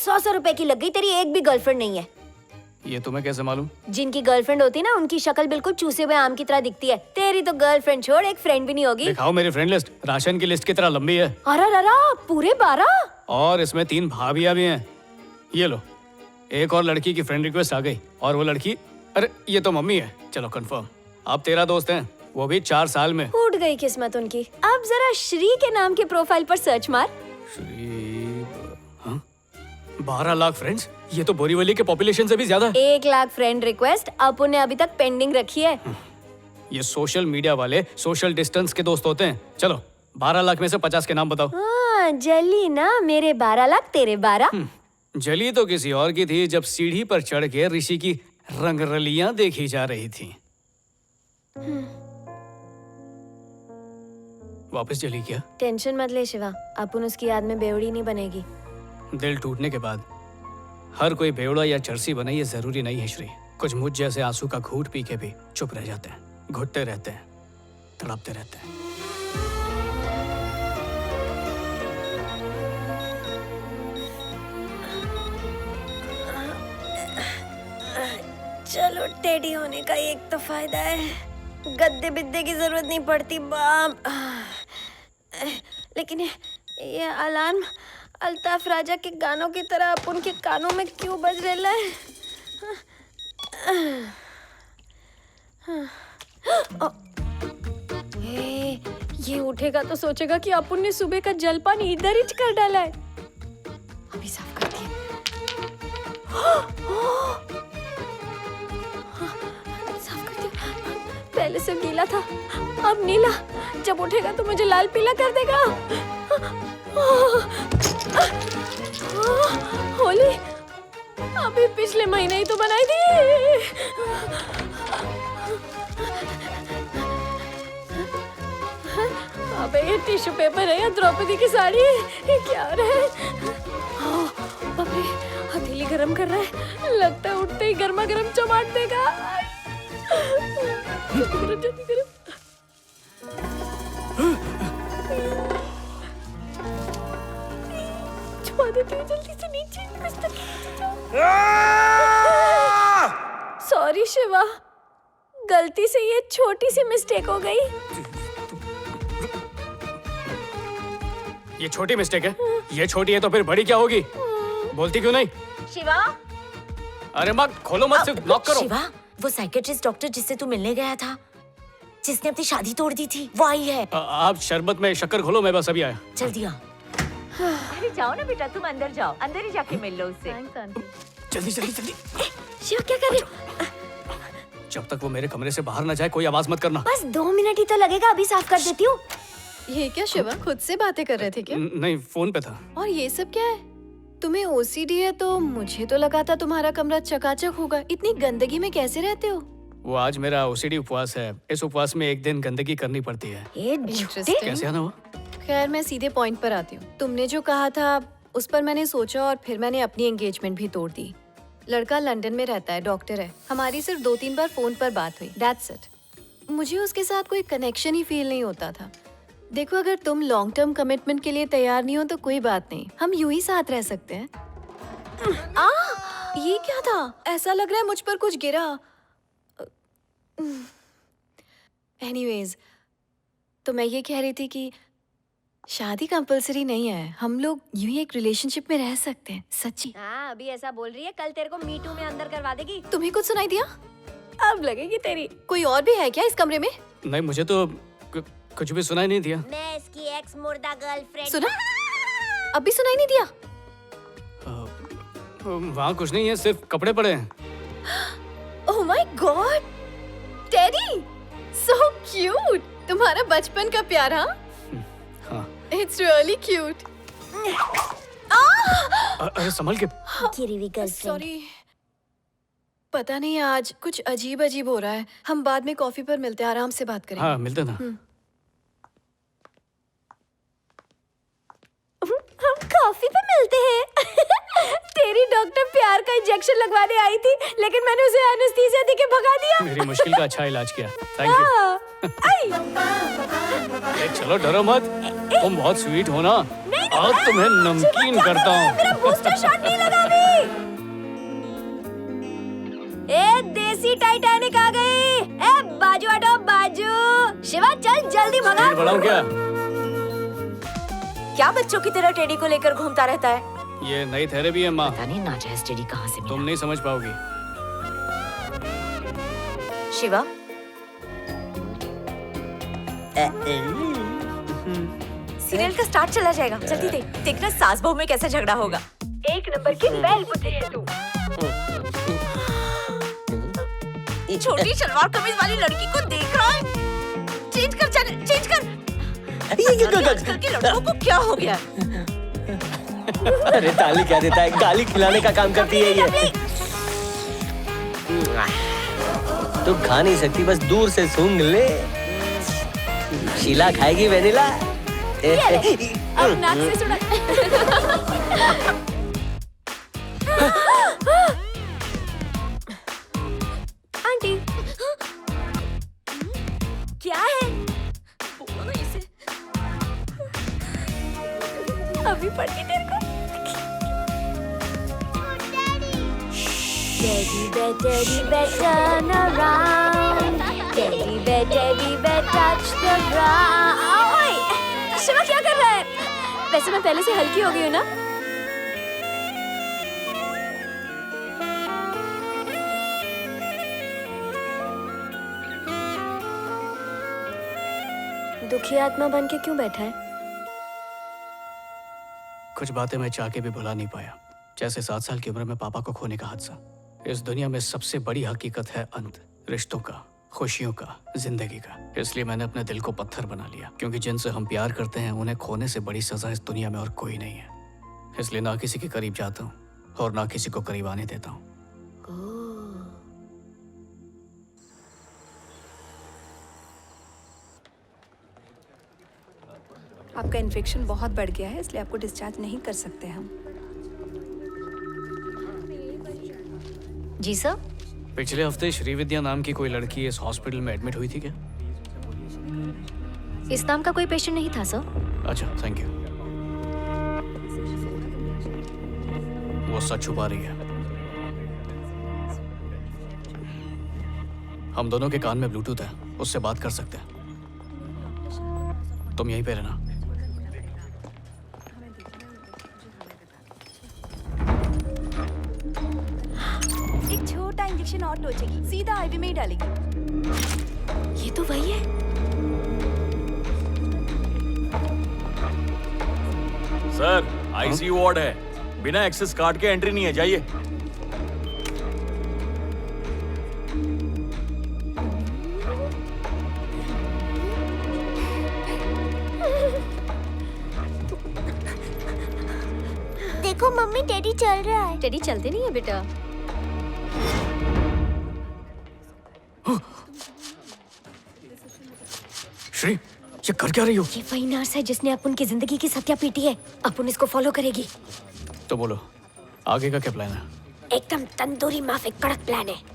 100 रुपए की लग गई, तेरी एक भी गर्लफ्रेंड नहीं है। ये तुम्हें कैसे मालूम? जिनकी गर्लफ्रेंड होती ना उनकी शक्ल बिल्कुल चूसे हुए आम की तरह दिखती है। तेरी तो गर्लफ्रेंड छोड़, एक फ्रेंड भी नहीं होगी। दिखाओ मेरी फ्रेंड लिस्ट, राशन की लिस्ट की तरह लंबी है। अरे पूरे 12? और इसमें 3 भाभियां भी हैं। ये लो, एक और लड़की की फ्रेंड रिक्वेस्ट आ गई। और वो लड़की, अरे ये तो मम्मी है। चलो कंफर्म, आप 13 दोस्त हैं, वो भी 4 साल में। फूट गई किस्मत उनकी। अब जरा श्री के नाम के प्रोफाइल पर सर्च मार। श्री, हाँ? 12 लाख फ्रेंड्स, ये तो बोरीवली के पॉपुलेशन से भी ज्यादा है। 1 लाख फ्रेंड रिक्वेस्ट अपुन ने अभी तक पेंडिंग रखी है। ये सोशल मीडिया वाले सोशल डिस्टेंस के दोस्त होते हैं। चलो 12 लाख में से 50 के नाम बताओ। हाँ, जली ना, मेरे 12 लाख तेरे 12। जली तो किसी और की थी जब सीढ़ी पर चढ़ के ऋषि की रंगरलियां देखी जा रही थी। वापस जली क्या? टेंशन मत ले शिवा, अपुन उसकी याद में बेवड़ी नहीं बनेगी। दिल टूटने के बाद हर कोई बेवड़ा या चरसी बने ये जरूरी नहीं है श्री। कुछ मुझ जैसे आंसू का घूंट पी के भी चुप रह जाते हैं, घुटते रहते हैं, तड़पते रहते हैं। चलो, टेडी होने का एक तो फायदा है, गद्दे बिद्दे की जरूरत नहीं पड़ती बाप। लेकिन ये अलार्म अल्ताफ राजा के गानों की तरह अपन के कानों में क्यों बज रहा है? ये उठेगा तो सोचेगा कि अपन ने सुबह का जलपान इधर ही कर डाला है। अभी साफ करती है। पहले से गीला था, अब नीला। जब उठेगा तो मुझे लाल पीला कर देगा। होली अभी पिछले महीने ही तो बनाई थी। अबे ये टिश्यू पेपर है या द्रौपदी की साड़ी? ये क्या हो रहा है? बाप रे, हथेली गरम कर रहा है। लगता है उठते ही गर्मा गर्म चमाट देगा। जल्दी करो। छुपा देते हैं जल्दी से नीचे। सॉरी शिवा, गलती से ये छोटी सी मिस्टेक हो गई। ये छोटी मिस्टेक है? ये छोटी है तो फिर बड़ी क्या होगी? बोलती क्यों नहीं? शिवा, अरे माँ खोलो मत, सिर्फ लॉक करो। शिवा, वो साइकेट्रिस्ट डॉक्टर जिससे तू मिलने गया था, जिसने अपनी शादी तोड़ दी थी, वो आई है। आप शरबत में शक्कर घोलो, मैं बस अभी आया। जल्दी आ। अरे जाओ ना बेटा, तुम अंदर जाओ, अंदर ही जाके मिल लो उससे। जल्दी जल्दी जल्दी। शिवा क्या कर रहे हो? जब तक वो मेरे कमरे से बाहर ना जाए कोई आवाज मत करना। बस 2 मिनट ही तो लगेगा, अभी साफ कर देती हूँ। ये क्या शिवा, खुद से बातें कर रहे थे क्या? नहीं, फोन पे था। और ये सब क्या है? तुम्हें ओसीडी है तो मुझे तो लगा था तुम्हारा कमरा चकाचक होगा। इतनी गंदगी में कैसे रहते हो? वो आज मेरा ओसीडी उपवास है। इस उपवास में एक दिन गंदगी करनी पड़ती है। ये झूठे। Interesting। कैसे आना हुआ? खैर, मैं सीधे पॉइंट पर आती हूँ। तुमने जो कहा था उस पर मैंने सोचा और फिर मैंने अपनी एंगेजमेंट भी तोड़ दी। लड़का लंदन में रहता है, डॉक्टर है। हमारी सिर्फ 2-3 बार फोन पर बात हुई, दैट्स इट। मुझे उसके साथ कोई कनेक्शन ही फील नहीं होता था। देखो, अगर तुम लॉन्ग टर्म कमिटमेंट के लिए तैयार नहीं हो तो कोई बात नहीं, हम यूं ही साथ रह सकते हैं। ये क्या था? ऐसा लग रहा है मुझ पर कुछ गिरा। एनीवेज, तो मैं ये कह रही थी कि शादी कंपलसरी नहीं है, हम लोग यूं ही एक रिलेशनशिप में रह सकते हैं। सच्ची। हाँ, अभी ऐसा बोल रही है, कल तेरे को मीटू में अंदर करवा देगी। तुम्हें कुछ सुनाई दिया? अब लगेगी तेरी। कोई और भी है क्या इस कमरे में? नहीं, मुझे तो कुछ भी सुनाई नहीं दिया। मैं इसकी एक्स मुर्दा गर्लफ्रेंड। सुना? अब भी सुनाई नहीं दिया? वहाँ कुछ नहीं है, सिर्फ कपड़े पड़े हैं। Oh my God, teddy, so cute. तुम्हारा बचपन का प्यार? हाँ। It's really cute. अरे संभल के। गिरी हुई गर्लफ्रेंड। सॉरी, पता नहीं आज कुछ अजीब अजीब हो रहा है। हम बाद में कॉफी पर मिलते हैं, आराम से बात करेंगे। हाँ, मिलते ना। हम कॉफी पे मिलते हैं। तेरी डॉक्टर प्यार का इंजेक्शन लगवाने आई थी, लेकिन मैंने उसे एनेस्थीसिया देके भगा दिया। मेरी मुश्किल का अच्छा इलाज किया, थैंक यू। चलो डरो मत, तुम बहुत स्वीट हो ना। आज तुम्हें नमकीन करता हूँ। मेरा बूस्टर शॉट नहीं लगा। टाइटैनिक आ गई। ए बाजू हटो बाजू। शिवा चल जल्दी भगा। स्पीड बढ़ाऊं क्या? क्या बच्चों की तरह टेडी को लेकर घूमता रहता है? ये नई थेरेपी है माँ, पता नहीं नाजायज टेडी कहाँ से तुम मिला। नहीं समझ पाओगी। शिवा सीरियल का स्टार्ट चला जाएगा, जल्दी देख। देखना सास बहू में कैसा झगड़ा होगा। एक नंबर की बैल बुद्धि है तू। छोटी सलवार कमीज वाली लड़की को देख रहा है? चेंज कर चैनल, चेंज कर। आजकल के लड़कों को क्या हो गया? अरे ताली क्या देता है, गाली खिलाने का काम करती है ये। तू खा नहीं सकती, बस दूर से सूंघ ले। शीला खाएगी वेनिला। अब नाक से सुना। आंटी क्या है? बोलो ना इसे। अभी पड़ गई तेरे को। Teddy bear, turn around. Teddy bear, touch the ground. ओए, शिवा क्या कर रहा है? वैसे मैं पहले से हल्की हो गई हूँ ना? दुखी आत्मा बन के क्यों बैठा है? कुछ बातें मैं चाह के भी भुला नहीं पाया, जैसे 7 साल की उम्र में पापा को खोने का हादसा। इस दुनिया में सबसे बड़ी हकीकत है अंत, रिश्तों का, खुशियों का, जिंदगी का। इसलिए मैंने अपने दिल को पत्थर बना लिया, क्योंकि जिनसे हम प्यार करते हैं उन्हें खोने से बड़ी सजा इस दुनिया में और कोई नहीं है। इसलिए ना किसी के करीब जाता हूँ और ना किसी को करीब आने देता हूँ। आपका इन्फेक्शन बहुत बढ़ गया है, इसलिए आपको डिस्चार्ज नहीं कर सकते हम। जी सर। पिछले हफ्ते श्रीविद्या नाम की कोई लड़की इस हॉस्पिटल में एडमिट हुई थी क्या? इस नाम का कोई पेशेंट नहीं था सर। अच्छा, थैंक यू। वो सच छुपा रही है। हम दोनों के कान में ब्लूटूथ है, उससे बात कर सकते हैं। तुम यहीं पे रहना। एक छोटा इंजेक्शन और लोचेगी, सीधा आईवी में ही डालेगी। ये तो वही है। सर, आईसीयू वार्ड है, बिना एक्सेस कार्ड के एंट्री नहीं है, जाइए। देखो मम्मी, टेडी चल रहा है। टेडी चलते नहीं है बेटा। श्री, ये कर क्या रही हो? ये वही नर्स है जिसने अपुन की जिंदगी की सत्या पीटी है। अपुन इसको फॉलो करेगी। तो बोलो, आगे का क्या प्लान है? एकदम तंदूरी माफिक कड़क प्लान है।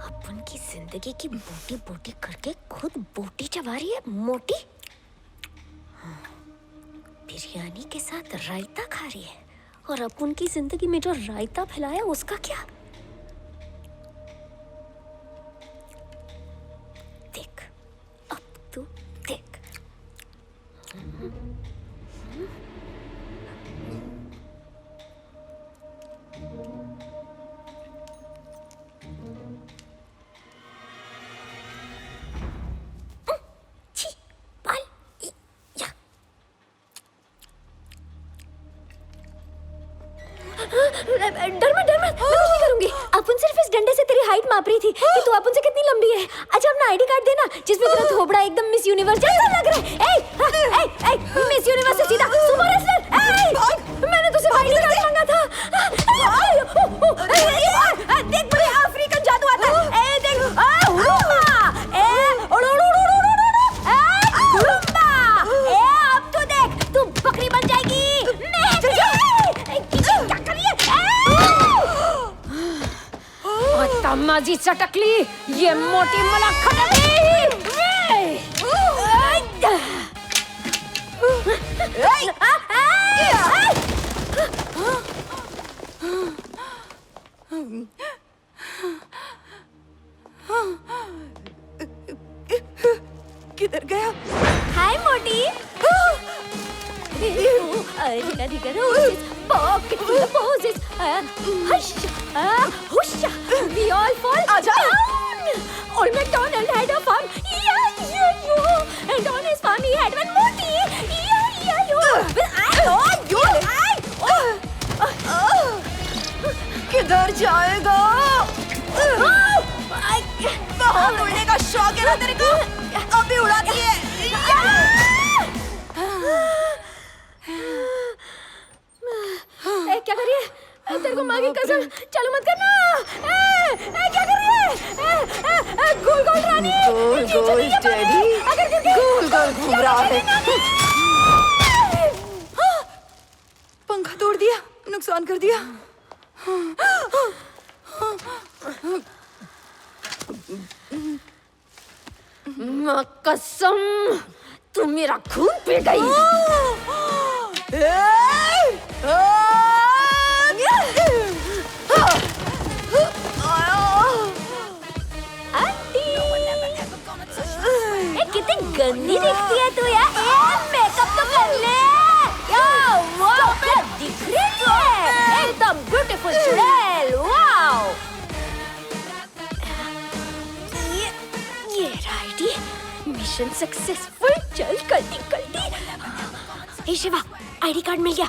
अपन की जिंदगी की बोटी बोटी करके खुद बोटी चबा रही है मोटी। बिरयानी के साथ रायता खा रही है, और अपन की जिंदगी में जो रायता फैलाया उसका क्या? देख, अब तू देख। डर मत, मैं कुछ नहीं करूंगी। अपन सिर्फ इस डंडे से तेरी हाइट माप रही थी कि तू अपन से कितनी लंबी है। अच्छा अपना आईडी कार्ड देना जिसमें तेरा थोबड़ा एकदम मिस यूनिवर्स जैसा लग रहा है। ए मिस यूनिवर्स से सीधा सुपर रेसलर। मैंने तुझसे आईडी कार्ड मांगा था। देख बड़े अफ्रीकन जादू आता है। ए देख अब तो देख तू बकरी बन जाएगी। क्या कर रही है? तमाजी चटकली ये मोटी मलखड़ी। किधर गया? हाय मोटी। We all fall down. Old MacDonald had a farm. And on his farm he had one Moti. किधर जाएगा? बहुत उड़ने का शौक है ना तेरे को? अभी उड़ाती है। क्या कर रही है? तेरे को माँ की कसम चालू मत करना। क्या कर रही है? गोल गोल रानी। गोल गोल डैडी। गोल गोल घूम रहा है। पंखा तोड़ दिया, नुकसान कर दिया। माँ कसम तू मेरा खून पी गई। कितनी गंदी दिखती है तू यार। मेकअप तो कर ले। वाह क्या दिख रही है। एकदम ब्यूटीफुल चुड़ैल। वाओ ये राइडी मिशन सक्सेसफुल। चल कल्टी कल्टी। ए शिवा आईडी कार्ड मिल गया।